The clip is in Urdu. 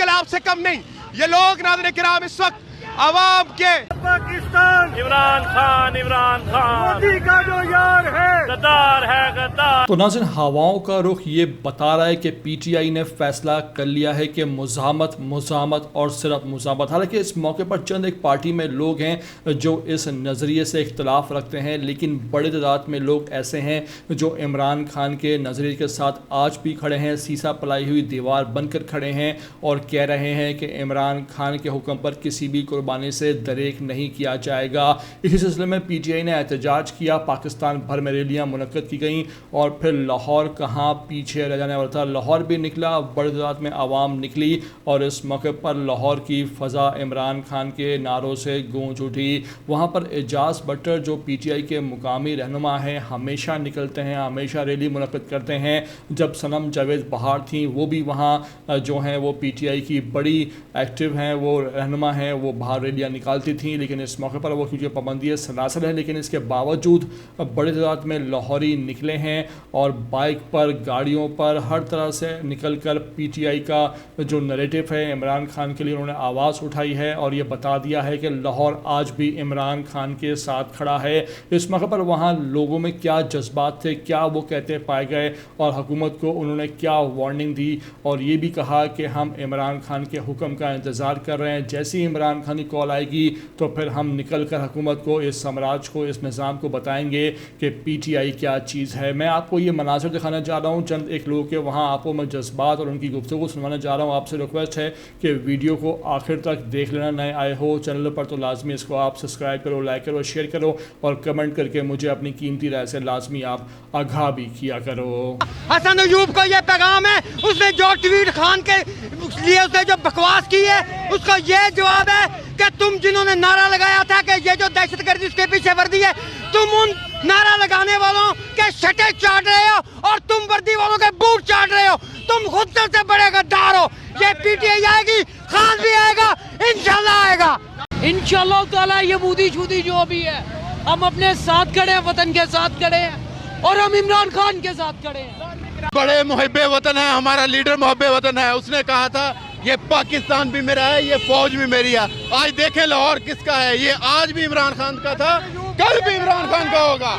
انقلاب سے کم نہیں. یہ لوگ ناظرین کرام اس وقت عوام کے پاکستان عمران خان مودی کا جو یار ہے غدار ہے غدار. تو ناظرین ہواؤں کا رخ یہ بتا رہا ہے کہ پی ٹی آئی نے فیصلہ کر لیا ہے کہ مزاحمت اور صرف مزاحمت. حالانکہ اس موقع پر چند ایک پارٹی میں لوگ ہیں جو اس نظریے سے اختلاف رکھتے ہیں، لیکن بڑے تعداد میں لوگ ایسے ہیں جو عمران خان کے نظریے کے ساتھ آج بھی کھڑے ہیں، سیسا پلائی ہوئی دیوار بن کر کھڑے ہیں اور کہہ رہے ہیں کہ عمران خان کے حکم پر کسی بھی قربانی سے دریغ نہیں کیا جائے گا. اسی سلسلے میں پی ٹی آئی نے احتجاج کیا، پاکستان بھر میں ریلیاں منعقد کی گئیں اور پھر لاہور کہاں پیچھے رہ جانے والا تھا، لاہور بھی نکلا، بڑی تعداد میں عوام نکلی اور اس موقع پر لاہور کی فضا عمران خان کے نعروں سے گونج اٹھی. وہاں پر اعجاز بٹر جو پی ٹی آئی کے مقامی رہنما ہیں ہمیشہ نکلتے ہیں، ہمیشہ ریلی منعقد کرتے ہیں. جب صنم جاوید بہار تھیں وہ بھی وہاں جو ہیں وہ پی ٹی آئی کی بڑی ایکٹیو ہیں، وہ رہنما ہیں، وہ باہر ریلیاں نکالتی تھیں. لیکن اس موقع پر وہ کیونکہ پابندی سلاسل ہے، لیکن اس کے باوجود بڑی تعداد میں لاہوری نکلے ہیں اور بائک پر، گاڑیوں پر، ہر طرح سے نکل کر پی ٹی آئی کا جو نریٹو ہے عمران خان کے لیے انہوں نے آواز اٹھائی ہے اور یہ بتا دیا ہے کہ لاہور آج بھی عمران خان کے ساتھ کھڑا ہے. اس موقع پر وہاں لوگوں میں کیا جذبات تھے، کیا وہ کہتے پائے گئے اور حکومت کو انہوں نے کیا وارننگ دی اور یہ بھی کہا کہ ہم عمران خان کے حکم کا انتظار کر رہے ہیں، جیسی عمران خان کی کال آئے گی تو پھر ہم نکل کر حکومت کو، اس سامراج کو، اس نظام کو بتائیں گے کہ پی ٹی آئی کیا چیز ہے. میں آپ کو یہ مناظر دکھانا چاہ رہا ہوں چند ایک لوگوں کے، وہاں آپ کو میں جذبات اور ان کی گفتگو سنوانا چاہ رہا ہوں. آپ سے ریکویسٹ ہے کہ ویڈیو کو آخر تک دیکھ لینا. نئے آئے ہو چینل پر تو لازمی اس کو آپ سبسکرائب کرو، لائک کرو، شیئر کرو اور کمنٹ کر کے مجھے اپنی قیمتی رائے سے لازمی آپ آگاہ بھی کیا کرو. حسن ایوب کو یہ پیغام ہے، اس نے جو ٹویٹ خان کے لیے اس نے جو بکواس کی ہے اس کا یہ جواب ہے کہ تم جنہوں نے نعرہ لگایا تھا کہ یہ جو دہشت گردی اس کے پیچھے وردی ہے، تم ان نعرہ لگانے والوں کے شٹے چاٹ رہے ہو اور تم وردی والوں کے بوٹ چاٹ رہے ہو. تم خود سے بڑے غدار ہو. یہ پی ٹی آئی آئے گی، خان بھی آئے گا، انشاءاللہ آئے گا انشاءاللہ تعالی. یہ مودی شودی جو بھی ہے ہم اپنے ساتھ کھڑے ہیں، وطن کے ساتھ کھڑے ہیں اور ہم عمران خان کے ساتھ کھڑے ہیں. بڑے محب وطن ہے، ہمارا لیڈر محب وطن ہے. اس نے کہا تھا یہ پاکستان بھی میرا ہے، یہ فوج بھی میری ہے. آج دیکھیں لاہور کس کا ہے. یہ آج بھی عمران خان کا تھا، کل بھی عمران خان کا ہوگا.